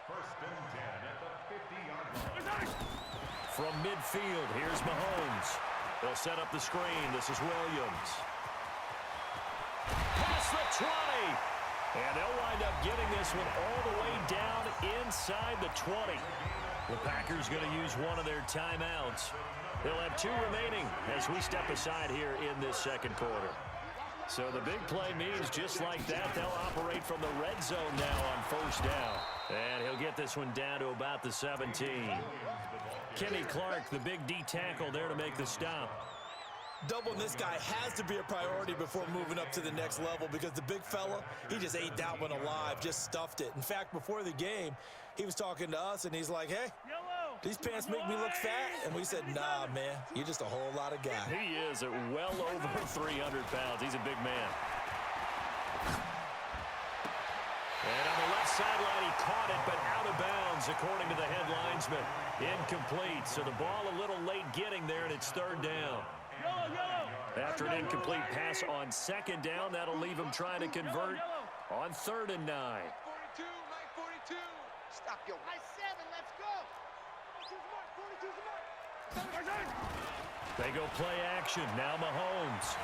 First and 10 at the 50-yard line. From midfield, here's Mahomes. They'll set up the screen. This is Williams. Past the 20. And they'll wind up getting this one all the way down inside the 20. The Packers going to use one of their timeouts. They'll have 2 remaining as we step aside here in this second quarter. So the big play means just like that, they'll operate from the red zone now on first down. And he'll get this one down to about the 17. Kenny Clark, the big D tackle there to make the stop. Doubling this guy has to be a priority before moving up to the next level because the big fella, he just ate that one alive, just stuffed it. In fact, before the game, he was talking to us, and he's like, hey, these pants make me look fat. And we said, nah, man, you're just a whole lot of guy. He is at well over 300 pounds. He's a big man. And on the left sideline, he caught it, but out of bounds, according to the head linesman. Incomplete, so the ball a little late getting there, and it's third down. After an incomplete pass on second down, that'll leave him trying to convert on 3rd and 9. 42, 942. Stop your high 7, let's go. 42's the mark. They go play action. Now Mahomes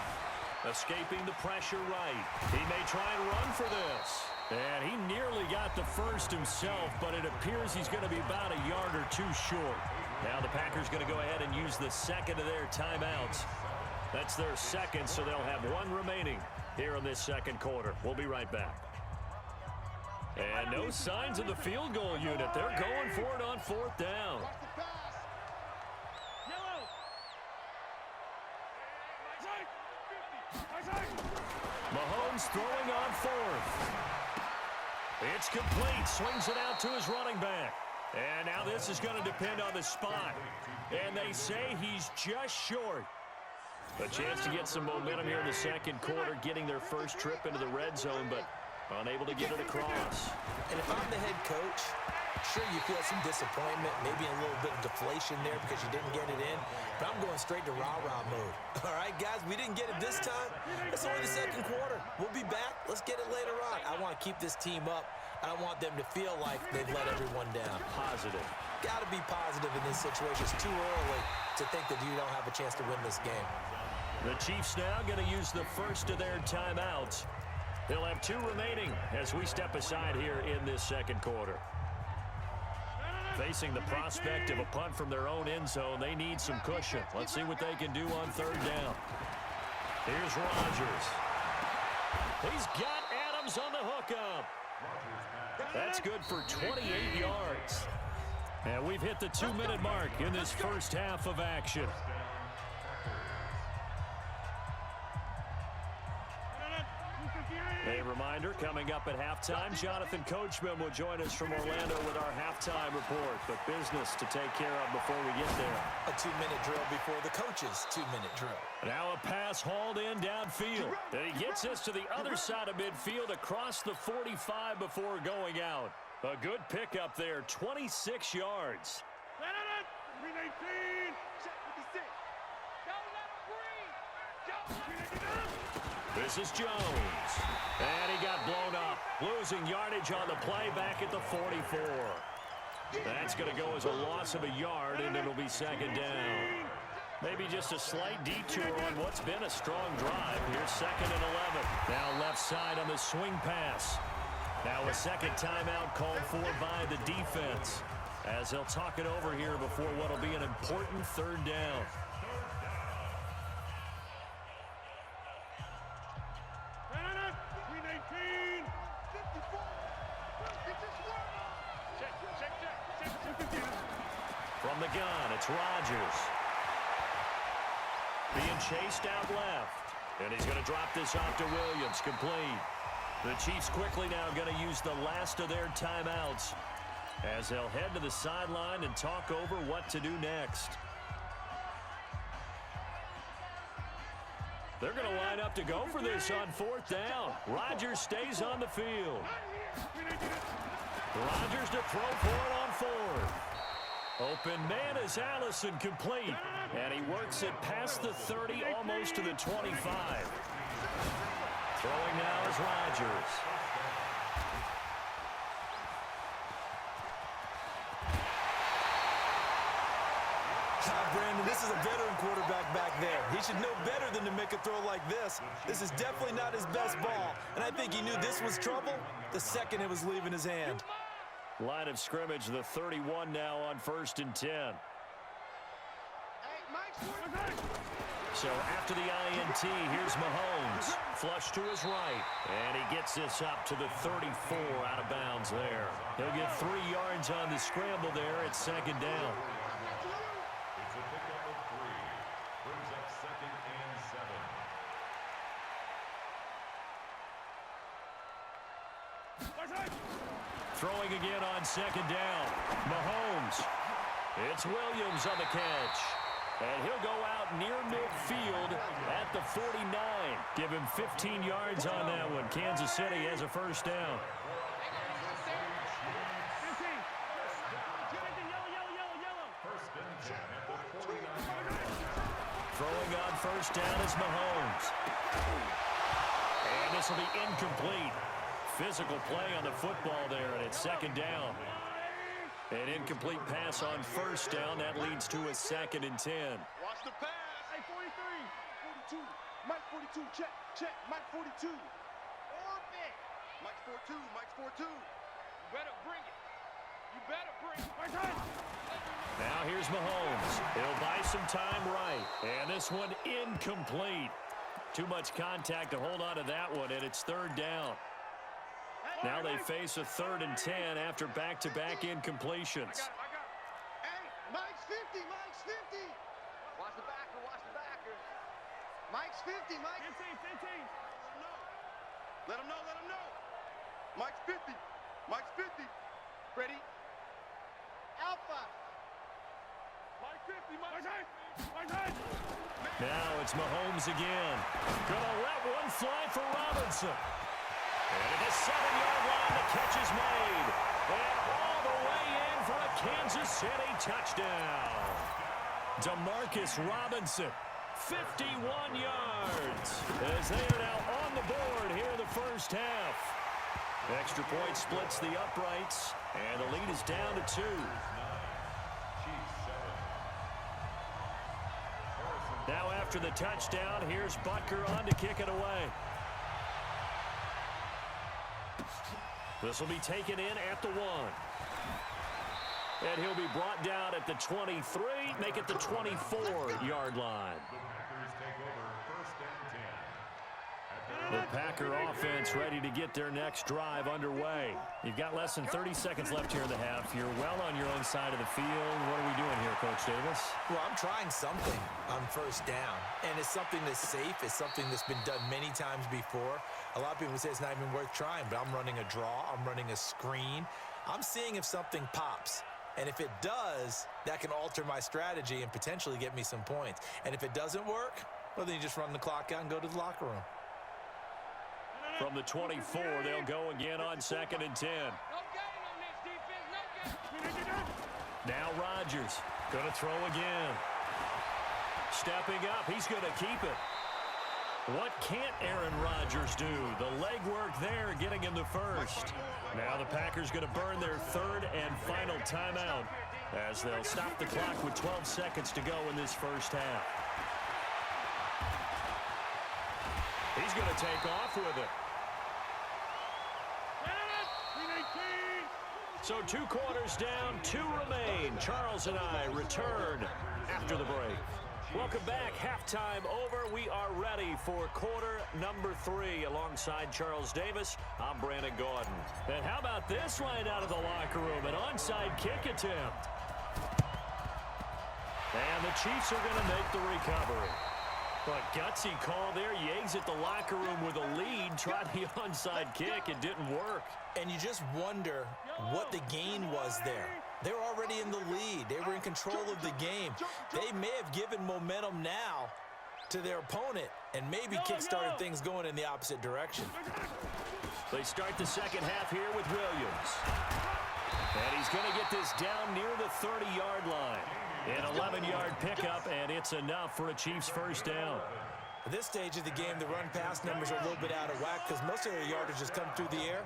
escaping the pressure right. He may try and run for this. And he nearly got the first himself, but it appears he's going to be about a yard or 2 short. Now the Packers going to go ahead and use the second of their timeouts. That's their second, so they'll have 1 remaining here in this second quarter. We'll be right back. And no signs of the field goal unit. They're going for it on 4th down. Mahomes throwing on 4th. It's complete. Swings it out to his running back. And now this is going to depend on the spot. And they say he's just short. A chance to get some momentum here in the second quarter, getting their first trip into the red zone, but unable to get it across. And if I'm the head coach, sure you feel some disappointment, maybe a little bit of deflation there because you didn't get it in, but I'm going straight to rah-rah mode. All right, guys, we didn't get it this time. It's only the second quarter. We'll be back. Let's get it later on. I want to keep this team up. I don't want them to feel like they've let everyone down. Positive. Got to be positive in this situation. It's too early to think that you don't have a chance to win this game. The Chiefs now going to use the first of their timeouts. They'll have 2 remaining as we step aside here in this second quarter. Facing the prospect of a punt from their own end zone, they need some cushion. Let's see what they can do on 3rd down. Here's Rodgers. He's got Adams on the hookup. That's good for 28 yards. And we've hit the 2-minute mark in this first half of action. A reminder, coming up at halftime, Jonathan Coachman will join us from Orlando with our halftime report. But business to take care of before we get there. A 2-minute drill before the coach's 2-minute drill. Now a pass hauled in downfield. Then he gets us to the other side of midfield across the 45 before going out. A good pickup there, 26 yards. This is Jones. And he got blown up. Losing yardage on the play back at the 44. That's going to go as a loss of a yard, and it'll be second down. Maybe just a slight detour on what's been a strong drive. Here's 2nd and 11. Now left side on the swing pass. Now a second timeout called for by the defense, as they'll talk it over here before what will be an important 3rd down. From the gun, it's Rodgers. Being chased out left. And he's going to drop this off to Williams, complete. The Chiefs quickly now going to use the last of their timeouts as they'll head to the sideline and talk over what to do next. They're going to line up to go for this on 4th down. Rodgers stays on the field. Rodgers to throw for it on 4th. Open man is Allison, complete. And he works it past the 30, almost to the 25. Throwing now is Rodgers. Brandon, this is a veteran quarterback back there. He should know better than to make a throw like this. This is definitely not his best ball, and I think he knew this was trouble the second it was leaving his hand. Line of scrimmage, the 31 now on 1st and 10. So after the INT, here's Mahomes. Flush to his right. And he gets this up to the 34 out of bounds there. He'll get 3 yards on the scramble there at 2nd down. It's a pickup of 3. Brings up 2nd and 7. Throwing again on 2nd down. Mahomes. It's Williams on the catch. And he'll go out near midfield at the 49. Give him 15 yards on that one. Kansas City has a 1st down. Throwing on 1st down is Mahomes. And this will be incomplete. Physical play on the football there, and it's 2nd down. An incomplete pass on 1st down. That leads to a 2nd and 10. Watch the pass. Hey, 43. 42. Mike 42. Check. Check. Mike 42. Orbit. Mike 42. Mike 42. You better bring it. You better bring it. Now here's Mahomes. He'll buy some time right. And this one incomplete. Too much contact to hold on to that one, and it's 3rd down. Now they face a 3rd and 10 after back-to-back incompletions. I got it. Hey, Mike's 50. Mike's 50. Watch the backer. Watch the backer. Mike's 50. Mike. 15. Let him know. Let him know. Mike's 50. Mike's 50. Ready? Alpha. Mike 50. Mike. Now it's Mahomes again. Gonna let one fly for Robinson. And at the 7-yard line, the catch is made. And all the way in for a Kansas City touchdown. DeMarcus Robinson, 51 yards. As they are now on the board here in the 1st half. Extra point splits the uprights, and the lead is down to 2. Now after the touchdown, here's Butker on to kick it away. This will be taken in at the 1. And he'll be brought down at the 23, make it the 24-yard line. The Packer offense ready to get their next drive underway. You've got less than 30 seconds left here in the half. You're well on your own side of the field. What are we doing here, Coach Davis? Well, I'm trying something on 1st down, and it's something that's safe. It's something that's been done many times before. A lot of people say it's not even worth trying, but I'm running a draw. I'm running a screen. I'm seeing if something pops. And if it does, that can alter my strategy and potentially get me some points. And if it doesn't work, well, then you just run the clock out and go to the locker room. From the 24, they'll go again on 2nd and 10. Now Rodgers going to throw again. Stepping up, he's going to keep it. What can't Aaron Rodgers do? The legwork there getting him the 1st. Now the Packers going to burn their 3rd and final timeout as they'll stop the clock with 12 seconds to go in this 1st half. He's going to take off with it. So 2 quarters down, 2 remain. Charles and I return after the break. Welcome back. Halftime over. We are ready for quarter number 3 alongside Charles Davis. I'm Brandon Gaudin. And how about this line out of the locker room? An onside kick attempt. And the Chiefs are going to make the recovery. But gutsy call there. You exit the locker room with a lead. Tried the onside kick. It didn't work. And you just wonder what the gain was there. They were already in the lead. They were in control of the game. They may have given momentum now to their opponent and maybe kick-started things going in the opposite direction. They start the 2nd half here with Williams. And he's going to get this down near the 30-yard line. An 11-yard pickup, and it's enough for a Chiefs 1st down. At this stage of the game, the run-pass numbers are a little bit out of whack because most of their yardage has come through the air.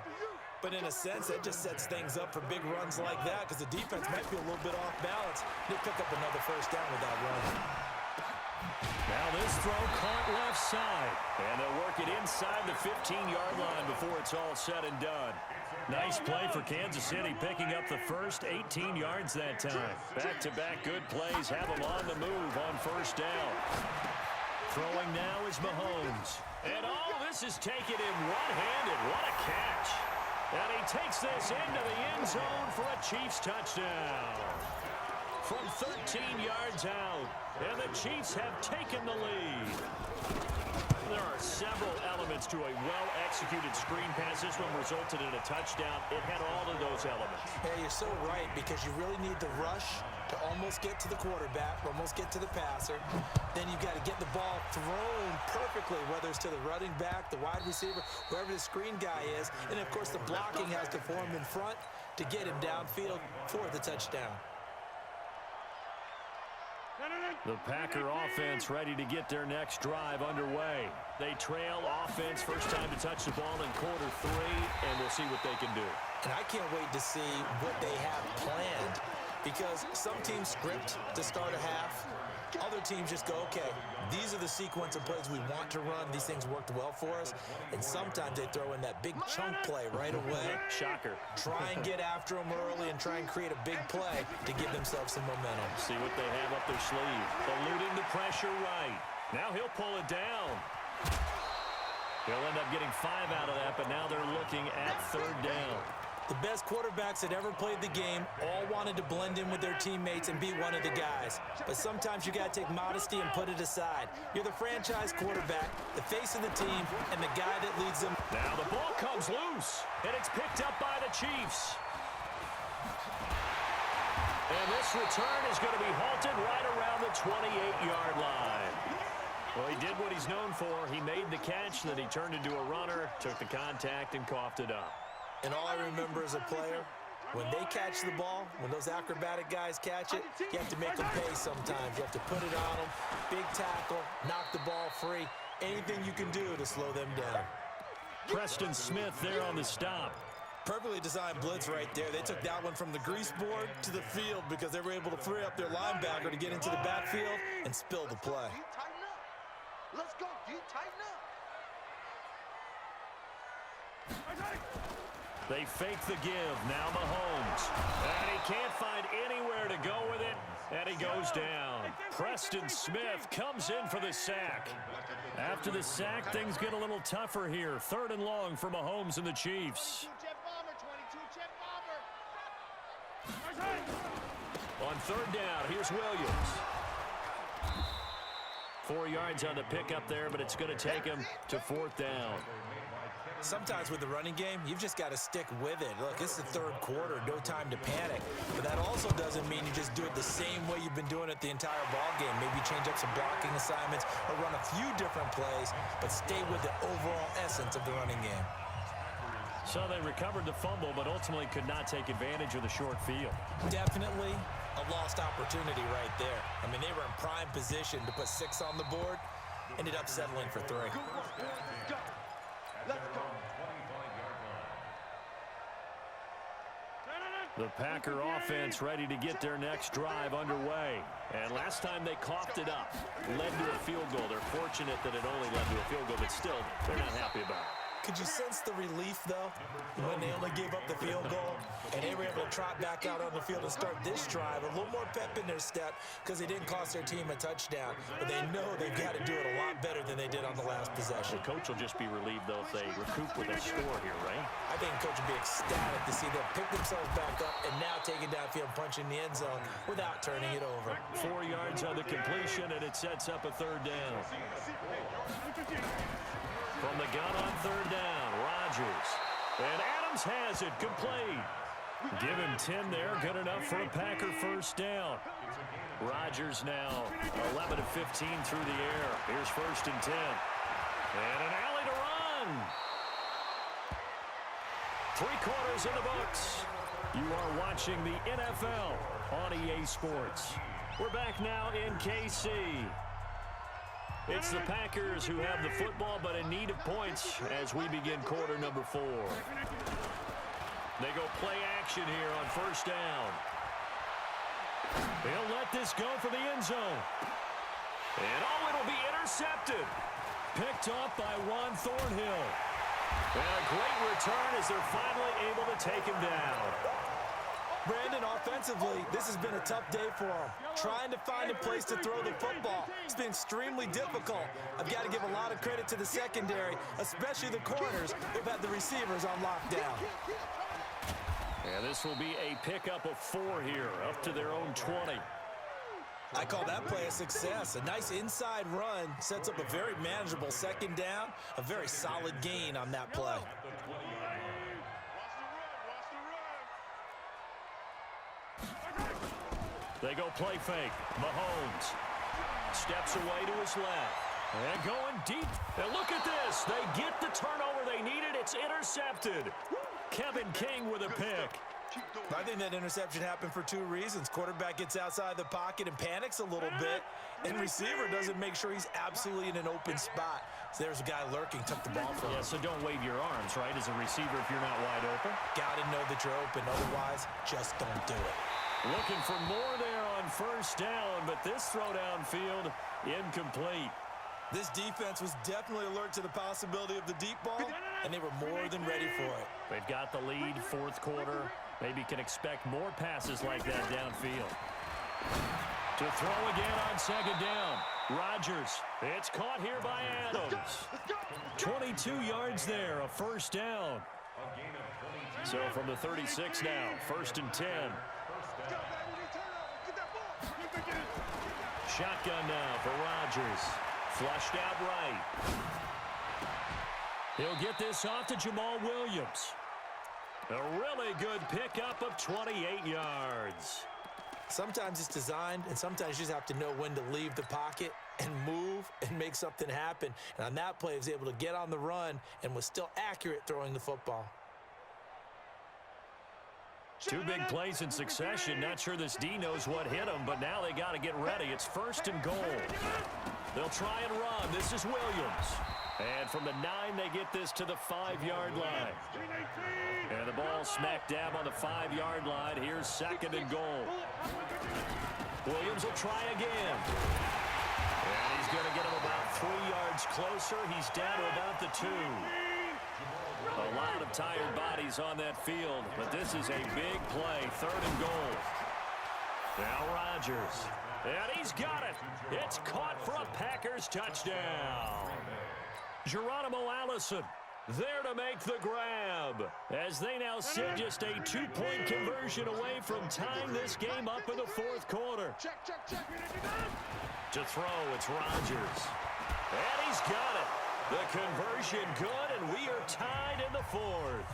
But in a sense, that just sets things up for big runs like that because the defense might be a little bit off balance. They pick up another first down with that run. Now this throw caught left side. And they'll work it inside the 15-yard line before it's all said and done. Nice play for Kansas City, picking up the first 18 yards that time. Back-to-back good plays have them on the move on first down. Throwing now is Mahomes. And all this is taken in one-handed. What a catch. And he takes this into the end zone for a Chiefs touchdown. From 13 yards out, and the Chiefs have taken the lead. There are several elements to a well-executed screen pass. This one resulted in a touchdown. It had all of those elements. Hey, you're so right, because you really need the rush to almost get to the quarterback, almost get to the passer. Then you've got to get the ball thrown perfectly, whether it's to the running back, the wide receiver, whoever the screen guy is. And, of course, the blocking has to form in front to get him downfield for the touchdown. The Packer offense ready to get their next drive underway. They trail offense, first time to touch the ball in quarter 3, and we'll see what they can do. And I can't wait to see what they have planned, because some teams script to start a half. Other teams just go, okay, these are the sequence of plays we want to run. These things worked well for us. And sometimes they throw in that big chunk play right away. Shocker. Try and get after them early and try and create a big play to give themselves some momentum. See what they have up their sleeve. Eluding the pressure right. Now he'll pull it down. He'll end up getting 5 out of that, but now they're looking at third down. The best quarterbacks that ever played the game all wanted to blend in with their teammates and be one of the guys. But sometimes you got to take modesty and put it aside. You're the franchise quarterback, the face of the team, and the guy that leads them. Now the ball comes loose, and it's picked up by the Chiefs. And this return is going to be halted right around the 28-yard line. Well, he did what he's known for. He made the catch, then he turned into a runner, took the contact, and coughed it up. And all I remember as a player, when they catch the ball, when those acrobatic guys catch it, you have to make them pay sometimes. You have to put it on them, big tackle, knock the ball free, anything you can do to slow them down. Preston Smith there on the stop. Perfectly designed blitz right there. They took that one from the grease board to the field because they were able to free up their linebacker to get into the backfield and spill the play. Let's go, dude. Tighten up. They fake the give. Now Mahomes. And he can't find anywhere to go with it. And he goes down. Preston Smith comes in for the sack. After the sack, things get a little tougher here. 3rd and long for Mahomes and the Chiefs. On 3rd down, here's Williams. 4 yards on the pickup there, but it's going to take him to 4th down. Sometimes with the running game, you've just got to stick with it. Look, it's the 3rd quarter, no time to panic. But that also doesn't mean you just do it the same way you've been doing it the entire ball game. Maybe change up some blocking assignments or run a few different plays, but stay with the overall essence of the running game. So they recovered the fumble, but ultimately could not take advantage of the short field. Definitely a lost opportunity right there. I mean, they were in prime position to put 6 on the board, ended up settling for 3. The Packer offense ready to get their next drive underway. And last time they coughed it up, led to a field goal. They're fortunate that it only led to a field goal, but still, they're not happy about it. Could you sense the relief, though, when they only gave up the field goal and they were able to trot back out on the field and start this drive? A little more pep in their step because they didn't cost their team a touchdown. But they know they've got to do it a lot better than they did on the last possession. The coach will just be relieved, though, if they recoup with a score here, right? I think the coach will be ecstatic to see them pick themselves back up and now take it downfield, punching the end zone without turning it over. 4 yards on the completion, and it sets up a 3rd down. From the gun on 3rd down, Rodgers. And Adams has it complete. Give him 10 there, good enough for a Packer 1st down. Rodgers now 11 of 15 through the air. Here's 1st and 10. And an alley to run. 3 quarters in the books. You are watching the NFL on EA Sports. We're back now in KC. It's the Packers who have the football, but in need of points as we begin quarter number 4. They go play action here on first down. He'll let this go for the end zone. And it'll be intercepted. Picked off by Juan Thornhill. And a great return as they're finally able to take him down. Brandon, offensively, this has been a tough day for him. Trying to find a place to throw the football. It's been extremely difficult. I've got to give a lot of credit to the secondary, especially the corners who've had the receivers on lockdown. And this will be a pickup of 4 here, up to their own 20. I call that play a success. A nice inside run sets up a very manageable second down, a very solid gain on that play. They go play fake. Mahomes steps away to his left. And going deep. And look at this. They get the turnover they needed. It's intercepted. Kevin King with a pick. I think that interception happened for 2 reasons. Quarterback gets outside the pocket and panics a little bit, and receiver doesn't make sure he's absolutely in an open spot. So there's a guy lurking, took the ball from him. Yeah, so don't wave your arms, right, as a receiver if you're not wide open. Got to know that you're open. Otherwise, just don't do it. Looking for more there on first down, but this throw downfield incomplete. This defense was definitely alert to the possibility of the deep ball, and they were more than ready for it. They've got the lead, 4th quarter. Maybe can expect more passes like that downfield. To throw again on second down. Rodgers. It's caught here by Adams. 22 yards there, a first down. So from the 36 now, 1st and 10. Shotgun now for Rodgers. Flushed out right. He'll get this off to Jamal Williams. A really good pickup of 28 yards. Sometimes it's designed, and sometimes you just have to know when to leave the pocket and move and make something happen. And on that play, he was able to get on the run and was still accurate throwing the football. 2 big plays in succession. Not sure this D knows what hit him, but now they got to get ready. It's 1st and goal. They'll try and run. This is Williams. And from the 9, they get this to the 5-yard line. And the ball smack dab on the 5-yard line. Here's 2nd and goal. Williams will try again. And he's going to get him about 3 yards closer. He's down to about the 2. A lot of tired bodies on that field, but this is a big play. 3rd and goal. Now Rodgers. And he's got it. It's caught for a Packers touchdown. Geronimo Allison there to make the grab, as they now sit just a 2-point conversion away from tying this game up in the 4th quarter. To throw, it's Rodgers. And he's got it. The conversion good, and we are tied in the 4th.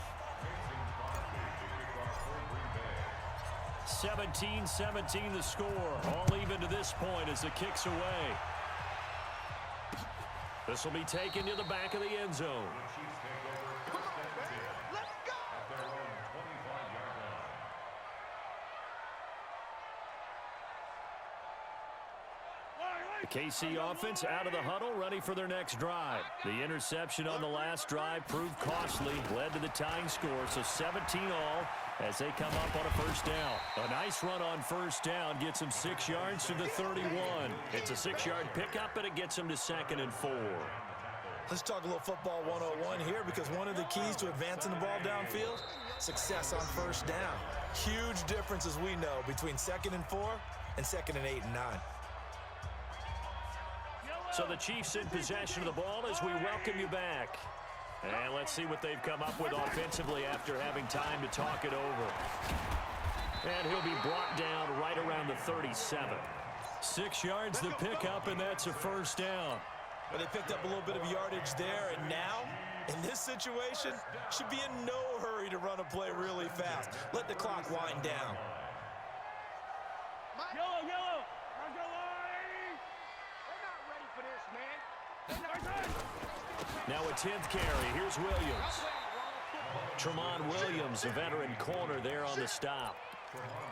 17-17 the score. All even to this point as the kick's away. This will be taken to the back of the end zone. The KC offense out of the huddle, ready for their next drive. The interception on the last drive proved costly, led to the tying score, so 17 all as they come up on a first down. A nice run on first down gets them 6 yards to the 31. It's a 6-yard pickup, and it gets them to 2nd and 4. Let's talk a little football 101 here, because one of the keys to advancing the ball downfield, success on first down. Huge difference, as we know, between 2nd and 4 and 2nd and 8 and 9. So the Chiefs in possession of the ball as we welcome you back. And let's see what they've come up with offensively after having time to talk it over. And he'll be brought down right around the 37. 6 yards the pickup, and that's a first down. Well, they picked up a little bit of yardage there, and now, in this situation, should be in no hurry to run a play really fast. Let the clock wind down. Yellow, yellow. They're not ready for this, man. Now a 10th carry. Here's Williams. Tramon Williams, a veteran corner there on the stop.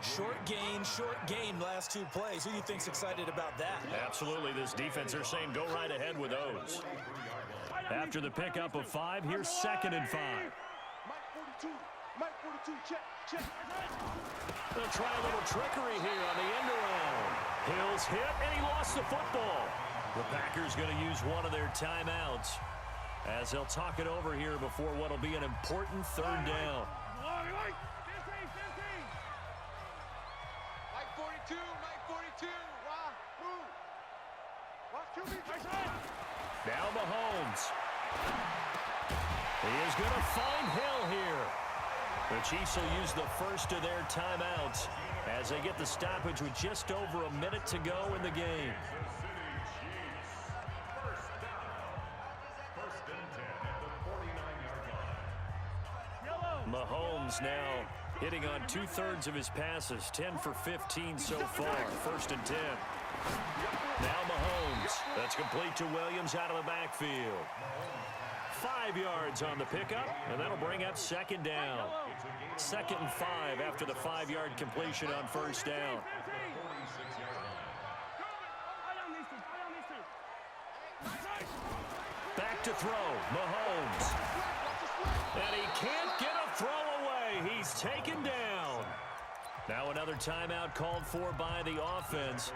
Short gain last 2 plays. Who do you think's excited about that? Absolutely. This defense, they're saying go right ahead with those. After the pickup of 5, here's 2nd and 5. Mike 42, check, check. They'll try a little trickery here on the end around. Hill's hit, and he lost the football. The Packers going to use one of their timeouts as they'll talk it over here before what will be an important third down. Mike 42, Mike 42. Why? Move. Watch QB. Now Mahomes. He is going to find Hill here. The Chiefs will use the first of their timeouts as they get the stoppage with just over a minute to go in the game. Mahomes now hitting on 2/3 of his passes, 10 for 15 so far. 1st and 10. Now Mahomes. That's complete to Williams out of the backfield. 5 yards on the pickup, and that'll bring up 2nd down. 2nd and 5 after the 5-yard completion on 1st down. Back to throw. Mahomes. And he can't get a throw away. He's taken down. Now another timeout called for by the offense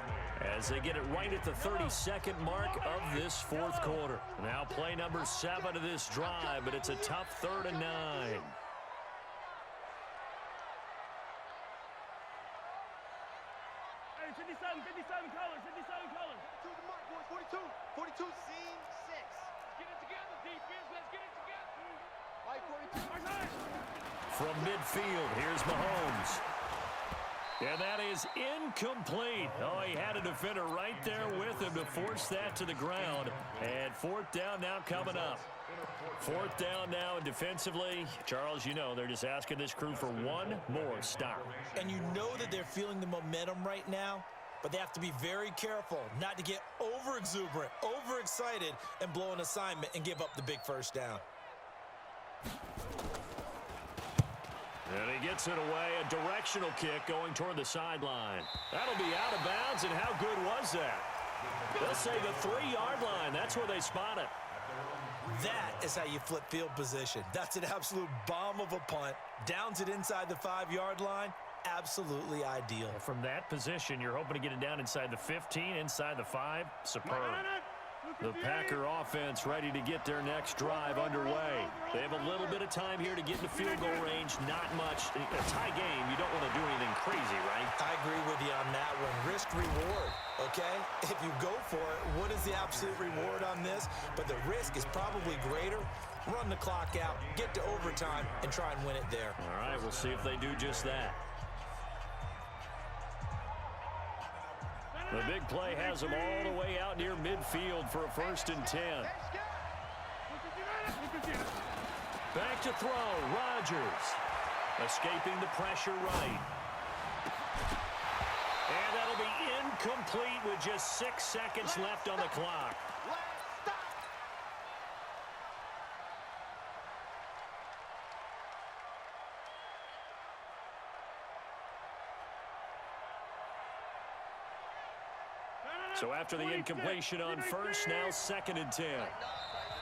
as they get it right at the 32nd mark of this 4th quarter. Now play number 7 of this drive, but it's a tough 3rd and 9. Hey, 57 colors, 57 colors. 42, 42, seam 6. Get it together, defense. Let's get it together. Mike 42. From midfield, here's Mahomes. And that is incomplete. Oh, he had a defender right there with him to force that to the ground. And 4th down now coming up. 4th down now, and defensively, Charles, you know, they're just asking this crew for one more stop. And you know that they're feeling the momentum right now, but they have to be very careful not to get over-exuberant, over-excited, and blow an assignment and give up the big 1st down. And he gets it away, a directional kick going toward the sideline. That'll be out of bounds, and how good was that? They'll say the 3-yard line. That's where they spot it. That is how you flip field position. That's an absolute bomb of a punt. Downs it inside the 5-yard line. Absolutely ideal. From that position, you're hoping to get it down inside the 15, inside the 5. Superb. The Packer offense ready to get their next drive underway. They have a little bit of time here to get into field goal range. Not much. A tie game, you don't want to do anything crazy, right? I agree with you on that one. Risk reward, okay? If you go for it, what is the absolute reward on this? But the risk is probably greater. Run the clock out, get to overtime, and try and win it there. All right, we'll see if they do just that. The big play has them all the way out near midfield for a 1st and 10. Back to throw, Rodgers. Escaping the pressure right. And that'll be incomplete with just 6 seconds left on the clock. So after the incompletion on 1st, now 2nd and 10.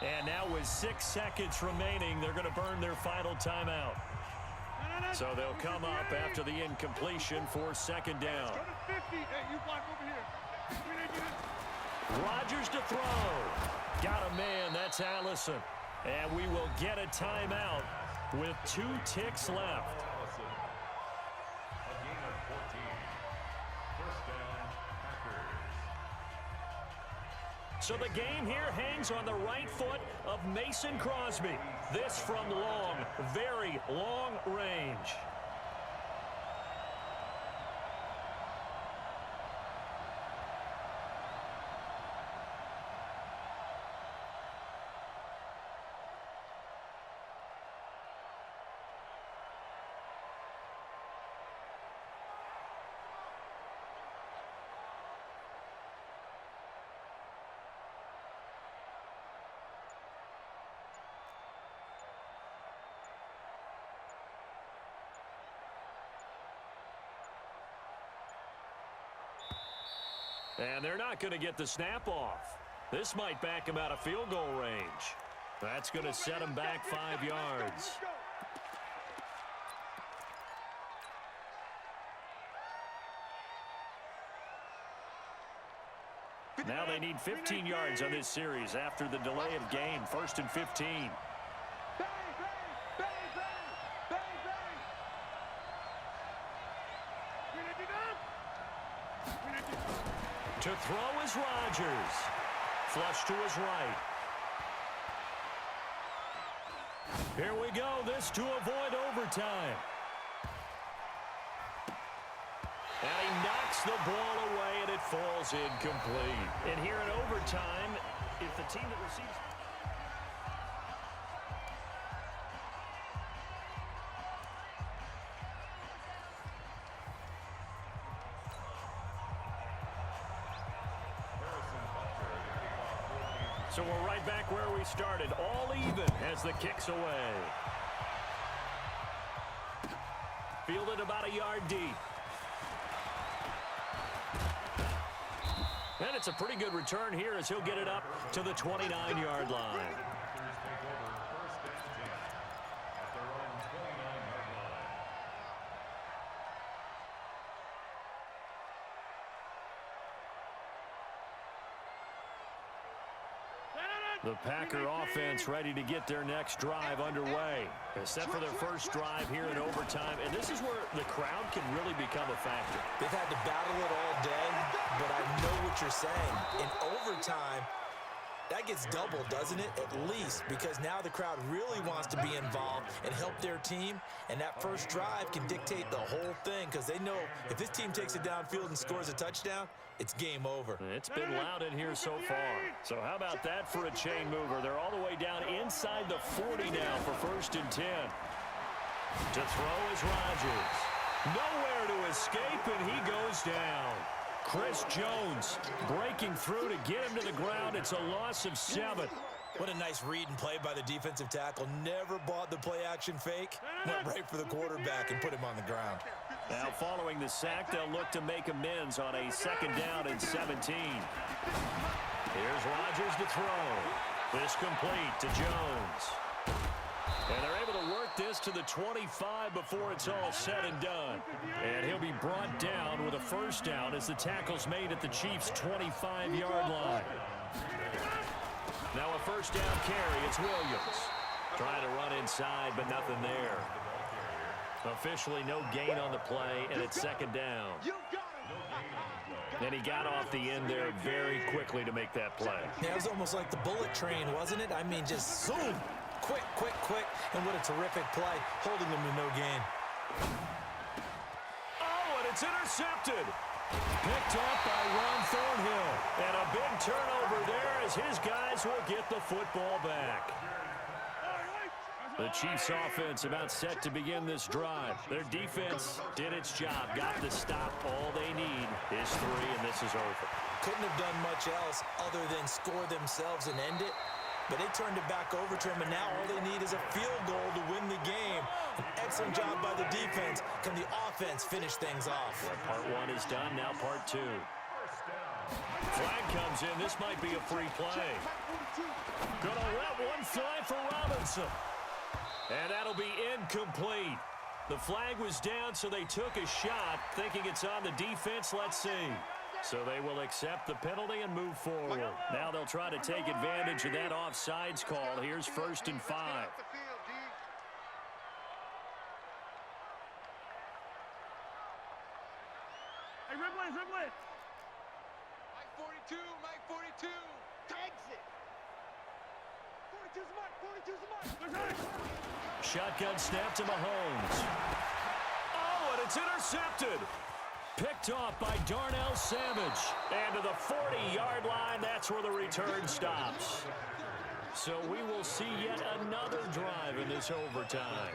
And now with 6 seconds remaining, they're going to burn their final timeout. So they'll come up after the incompletion for 2nd down. Rodgers to throw. Got a man, that's Allison. And we will get a timeout with 2 ticks left. So the game here hangs on the right foot of Mason Crosby. This from long, very long range. And they're not going to get the snap off. This might back him out of field goal range. That's going to set him back 5 yards. Now they need 15 yards on this series after the delay of game. 1st and 15. To throw is Rodgers. Flush to his right. Here we go. This to avoid overtime. And he knocks the ball away, and it falls incomplete. And here in overtime, if the team that receives... So we're right back where we started. All even as the kick's away. Fielded about a yard deep. And it's a pretty good return here as he'll get it up to the 29-yard line. The Packer offense ready to get their next drive underway. They're set for their first drive here in overtime, and this is where the crowd can really become a factor. They've had to battle it all day, but I know what you're saying. In overtime, that gets doubled, doesn't it? At least, because now the crowd really wants to be involved and help their team, and that first drive can dictate the whole thing because they know if this team takes it downfield and scores a touchdown, it's game over. It's been loud in here so far. So how about that for a chain mover? They're all the way down inside the 40 now for 1st and 10. To throw is Rodgers. Nowhere to escape, and he goes down. Chris Jones breaking through to get him to the ground. It's a loss of 7. What a nice read and play by the defensive tackle. Never bought the play-action fake. Went right for the quarterback and put him on the ground. Now following the sack, they'll look to make amends on a 2nd down and 17. Here's Rodgers to throw. This complete to Jones. And they're able to work this to the 25 before it's all said and done. And he'll be brought down with a 1st down as the tackle's made at the Chiefs' 25-yard line. Now a 1st down carry. It's Williams. Trying to run inside, but nothing there. Officially no gain on the play, and it's 2nd down. And he got off the end there very quickly to make that play. Yeah, it was almost like the bullet train, wasn't it? I mean, just zoom. Quick, quick, quick. And what a terrific play, holding them to no gain. Oh, and it's intercepted. Picked off by Ron Thornhill. And a big turnover there as his guys will get the football back. The Chiefs' offense about set to begin this drive. Their defense did its job, got the stop. All they need is 3, and this is over. Couldn't have done much else other than score themselves and end it. But they turned it back over to him, and now all they need is a field goal to win the game. An excellent job by the defense. Can the offense finish things off? Yeah, part 1 is done, now part 2. Flag comes in. This might be a free play. Gonna let one fly for Robinson. And that'll be incomplete. The flag was down, so they took a shot, thinking it's on the defense. Let's see. So they will accept the penalty and move forward. Now they'll try to take advantage of that offsides call. Here's 1st and 5. Hey, Ripley, Ripley. Mike 42, Mike 42. Exit. 42's the mark, 42's the mark. Shotgun snap to Mahomes. Oh, and it's intercepted. Picked off by Darnell Savage. And to the 40-yard line, that's where the return stops. So we will see yet another drive in this overtime.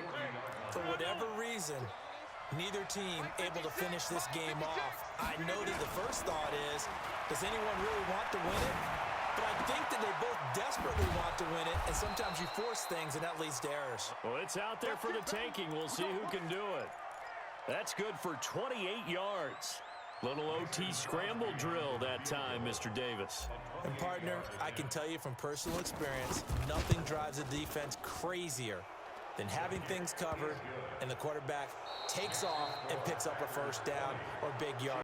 For whatever reason, neither team able to finish this game off. I know that the first thought is, does anyone really want to win it? But I think that they both desperately want to win it, and sometimes you force things, and that leads to errors. Well, it's out there for the taking. We'll see who can do it. That's good for 28 yards. Little OT scramble drill that time, Mr. Davis. And, partner, I can tell you from personal experience, nothing drives a defense crazier than having things covered and the quarterback takes off and picks up a 1st down or big yard.